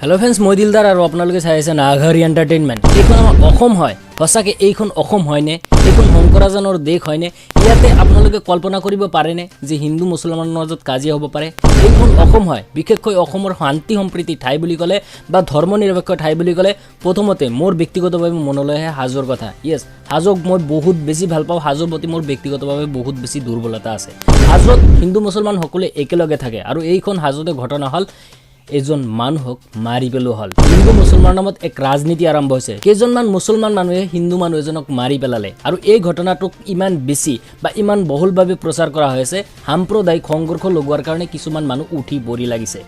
hello friends मैं दिलदार और आपनालोके चाइ आछे नाघारी एंटारटेनमेंट এইখন আমাৰ অসম হয় সঁচাকে এইখন অসম হয়নে এইখন শংকৰাজানৰ দেশ হয়নে ইয়াতে আপোনালোকে কল্পনা কৰিব পাৰেনে যে হিন্দু মুছলমানৰ মাজত কাজিয়া হ'ব পাৰে এইখন অসম হয় বিশেষকৈ অসমৰ শান্তি সম্প্ৰীতি ঠাই বুলি ক'লে বা ধৰ্ম নিৰপেক্ষ ঠাই বুলি ক'লে প্ৰথমতে মোৰ ব্যক্তিগতভাৱে মনলৈ আহে হাজোৰ কথা ইয়েস হাজোক মই বহুত বেছি ভাল পাওঁ হাজোৰ প্ৰতি মোৰ ব্যক্তিগতভাৱে বহুত বেছি দুৰ্বলতা আছে হাজোত হিন্দু মুছলমান সকলে একেলগে থাকে আৰু এইখন হাজোতে ঘটনা হল এজন মানুহক মাৰি পেলো হল হিন্দু মুছলমান নামত এক ৰাজনীতি আৰম্ভ হৈছে কেজনমান মুছলমান মানুহে হিন্দু মানুহ এজনক মাৰি পেলালে আৰু এই ঘটনাটোক ইমান বেছি বা ইমান বহুলভাৱে প্ৰচাৰ কৰা হৈছে সাম্প্ৰদায়িক সংঘৰ্ষ লগোৱাৰ কাৰণে কিছুমান মানুহ উঠি পৰি লাগিছে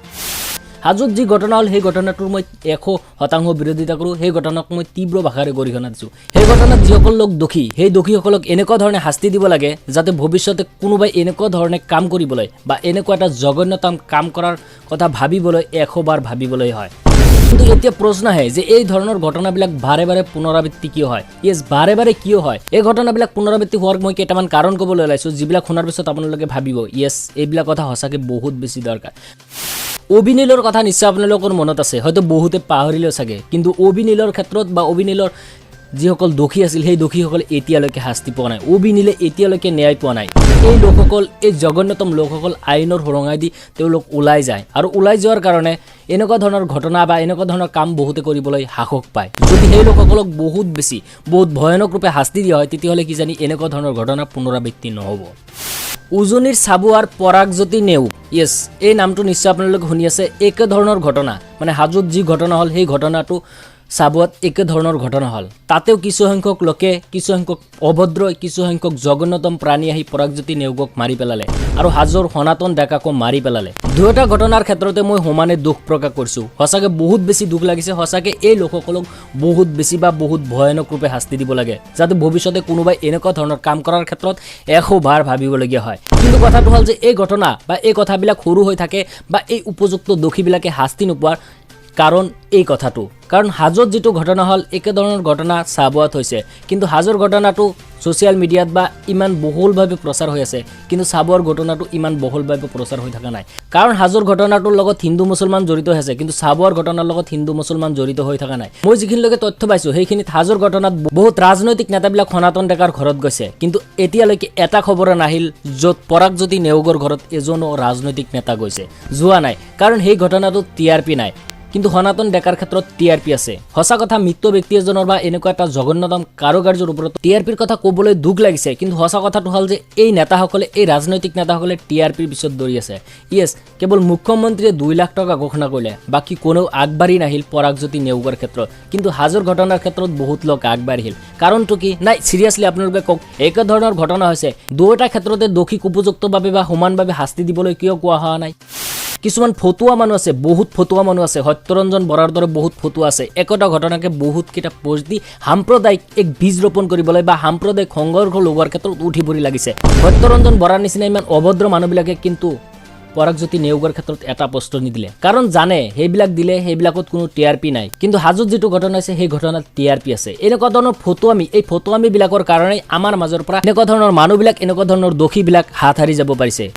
হাজোত যি ঘটনা হল সেই ঘটনাটোৰ মই 100% বিৰোধিতা কৰো সেই ঘটনাক মই তীব্ৰ ভাষাৰে গৰিহণা দিছো সেই ঘটনাত যিসকল লোক দোষী সেই দোষীসকলক এনেকুৱা ধৰণে শাস্তি দিব লাগে যাতে ভৱিষ্যতে কোনোবাই এনেকুৱা ধৰণে কাম কৰিবলৈ বা এনেকুৱা এটা জঘন্যতম কাম কৰাৰ কথা ভাবিবলৈ 100 বাৰ ভাবিবলৈ হয় কিন্তু এতিয়া প্ৰশ্ন আহে যে এই ধৰণৰ ঘটনাবিলাক বাৰে বাৰে পুনৰাবৃত্তি কিয় হয় ইয়েস বাৰে বাৰে কিয় হয় এই ঘটনাবিলাক পুনৰাবৃত্তি হোৱাৰ মই কেইটামান কাৰণ ক'বলৈ ওলাইছো যিবিলাক শুনাৰ পিছত আপোনালোকে ভাবিব ইয়েস এইবিলাক কথা সঁচাকৈ বহুত বেছি দৰকাৰ অবিনীলৰ কথা নিশ্চয় আপোনালোকৰ মনত আছে হয়তো বহুতে পাহৰিলেও চাগে কিন্তু অবিনীলৰ ক্ষেত্ৰত বা অবিনীলৰ যিসকল দোষী আছিল সেই দোষীসকল এতিয়ালৈকে শাস্তি পোৱা নাই অবিনীলে এতিয়ালৈকে ন্যায় পোৱা নাই এই লোকসকল এই জঘন্যতম লোকসকল আইনৰ হৰঙাই দি তেওঁলোক ওলাই যায় আৰু ওলাই যোৱাৰ কাৰণে এনেকুৱা ধৰণৰ ঘটনা বা এনেকুৱা ধৰণৰ কাম বহুতে কৰিবলৈ সাহস পায় যদি সেই লোকসকলক বহুত ভয়ানক ৰূপে শাস্তি দিয়া হয় তেতিয়াহ'লে কি জানি এনেকুৱা ধৰণৰ ঘটনা পুনৰাবৃত্তি নহ'ব উজনিৰ সাবুৱাৰ পৰাগজ্যোতি নেওগ ইয়েস এই নামটো নিশ্চয় আপোনালোকে শুনি আছে একে ধৰণৰ ঘটনা মানে হাজোত যি ঘটনা হল সেই ঘটনাটো সাবুৱাত একে ধৰণৰ ঘটনা হল তাতেও কিছু সংখ্যক লোকে কিছু সংখ্যক অভদ্ৰ কিছু সংখ্যক জঘন্যতম প্ৰাণী আহি পৰাগজ্যোতি নেওগক মাৰি পেলালে আৰু হাজোৰ সনাতন ডেকাকো মাৰি পেলালে দুটা ঘটনাৰ ক্ষেত্ৰতে মই সমানে দুখ প্ৰকাশ কৰিছো সঁচাকে বহুত বেছি দুখ লাগিছে সঁচাকে এই লোকসকলক বহুত বেছি বা বহুত ভয়ানক ৰূপে শাস্তি দিব লাগে যাতে ভৱিষ্যতে কোনোবাই এনেকুৱা ধৰণৰ কাম কৰাৰ ক্ষেত্ৰত 100 বাৰ ভাবিবলগীয়া হয় কিন্তু কথাটো হল যে এই ঘটনা বা এই কথাবিলাক সৰু হৈ থাকে বা এই উপযুক্ত দোষীবিলাকে শাস্তি নোপোৱাৰ কাৰণ এই কথাটো কাৰণ হাজোত যেটো ঘটনা হল একে ধৰণৰ ঘটনা সাবুৱাত হৈছে কিন্তু হাজোৰ ঘটনাটো সোশ্যাল মিডিয়াত বা ইমান বহুলভাৱে প্ৰচাৰ হৈ আছে কিন্তু সাবুৱাৰ ঘটনাটো ইমান বহুলভাৱে প্ৰচাৰ হৈ থকা নাই কাৰণ হাজোৰ ঘটনাটোৰ লগত হিন্দু মুছলমান জড়িত আছে কিন্তু সাবুৱাৰ ঘটনাৰ লগত হিন্দু মুছলমান জড়িত হৈ থকা নাই মই যিখিনিলৈকে তথ্য পাইছো সেইখিনিত হাজোৰ ঘটনাত বহুত ৰাজনৈতিক নেতাবিলাক সনাতন ডেকাৰ ঘৰত গৈছে কিন্তু এতিয়ালৈকে এটা খবৰ নাহিল যত পৰাগজ্যোতি নেওগৰ ঘৰত এজনো ৰাজনৈতিক নেতা গৈছে যোৱা নাই কাৰণ সেই ঘটনাটো টিআৰপি নাই কিন্তু সনাতন ডেকাৰ ক্ষেত্ৰত টিআৰপি আছে হসা কথা মৃত ব্যক্তি এজনৰ বা এনেকুৱা এটা জঘন্যতম কাৰোকাৰ্যৰ ওপৰত টিআৰপিৰ কথা ক'বলৈ দুখ লাগিছে কিন্তু হসা কথাটো হল যে এই নেতাসকলে এই ৰাজনৈতিক নেতাসকলে টিআৰপিৰ পিছত দৌৰি আছে ইয়েস কেৱল মুখ্যমন্ত্ৰীয়ে 2 লাখ টকা ঘোষণা কৰিলে বাকি কোনেও আগবাঢ়ি নাহিল পৰাগজ্যোতি নেওগৰ ক্ষেত্ৰত কিন্তু হাজোৰ ঘটনাৰ ক্ষেত্ৰত বহুত লোক আগবাঢ়িল কাৰণটো কি নাই সিৰিয়াসলি আপোনালোকে কক একে ধৰণৰ ঘটনা হৈছে দুটা ক্ষেত্ৰতে দোষীক উপযুক্তভাৱে বা সমানভাৱে শাস্তি দিবলৈ কিয় কোৱা হোৱা নাই কিছুমান ফটুৱা মানুহ আছে বহুত ফটুৱা মানুহ আছে সত্যৰঞ্জন বৰাৰ দৰে বহুত ফটুৱা আছে একটা ঘটনাকে বহুত কিটা পোষ্ট দি সাম্প্ৰদায়িক এক বীজ ৰোপণ কৰিবলৈ বা সাম্প্ৰদায়িক সংঘৰ্ষ লগোৱাৰ ক্ষেত্ৰত উঠি পৰি লাগিছে সত্যৰঞ্জন বৰাৰ নিচিনা ইমান অভদ্ৰ মানুহবিলাকে কিন্তু পৰাগজ্যোতি নেওগৰ ক্ষেত্ৰত এটা পোষ্ট নিদিলে কাৰণ জানে সেইবিলাক দিলে সেইবিলাকত কোনো টিআৰপি নাই কিন্তু হাজোত যেটো ঘটনা আছে সেই ঘটনাত টিআৰপি আছে এনেকুৱা ধৰণৰ ফটুৱামি বিলাকৰ কাৰণে আমাৰ মাজৰ পৰা এনেকুৱা ধৰণৰ মানুহবিলাক এনেকুৱা ধৰণৰ দোষীবিলাক হাত হাৰি যাব পাৰিছে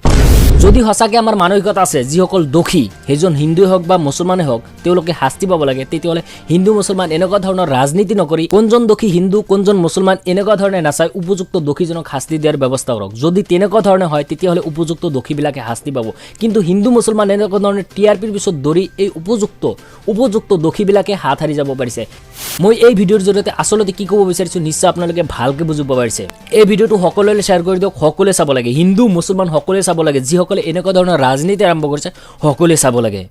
যদি হসাকে আমাৰ মানসিকতা আছে যিসকল দোষী হেজন হিন্দুই হওক বা মুছলমানে হওক তেওঁলোকে শাস্তি পাব লাগে তেতিয়াহলে হিন্দু মুছলমান এনেকুৱা ধৰণৰ ৰাজনীতি নকৰি কোনজন দোষী হিন্দু কোনজন মুছলমান এনেকুৱা ধৰণে নাচাই উপযুক্ত দোষীজনক শাস্তি দিয়াৰ ব্যৱস্থা কৰক যদি তেনেকুৱা ধৰণে হয় তেতিয়াহলে উপযুক্ত দোষীবিলাকে শাস্তি পাব কিন্তু হিন্দু মুছলমান এনেকুৱা ধৰণে টিআৰপিৰ পিছত দৌৰি এই উপযুক্ত দোষীবিলাকে হাত হাৰি যাব পাৰিছে মই এই ভিডিঅ'ৰ জৰিয়তে আসলতে কি ক'ব বিচাৰিছো নিশ্চয় আপোনালোকে ভালকে বুজিব পাৰিছে এই ভিডিঅ'টো সকলোলৈ শ্বেয়াৰ কৰি দিয়ক সকলোৱে চাব লাগে হিন্দু মুছলমান সকলোৱে চাব লাগে যিসকলে এনেকুৱা ধৰণৰ ৰাজনীতি আৰম্ভ কৰিছে সকলোৱে চাব লাগে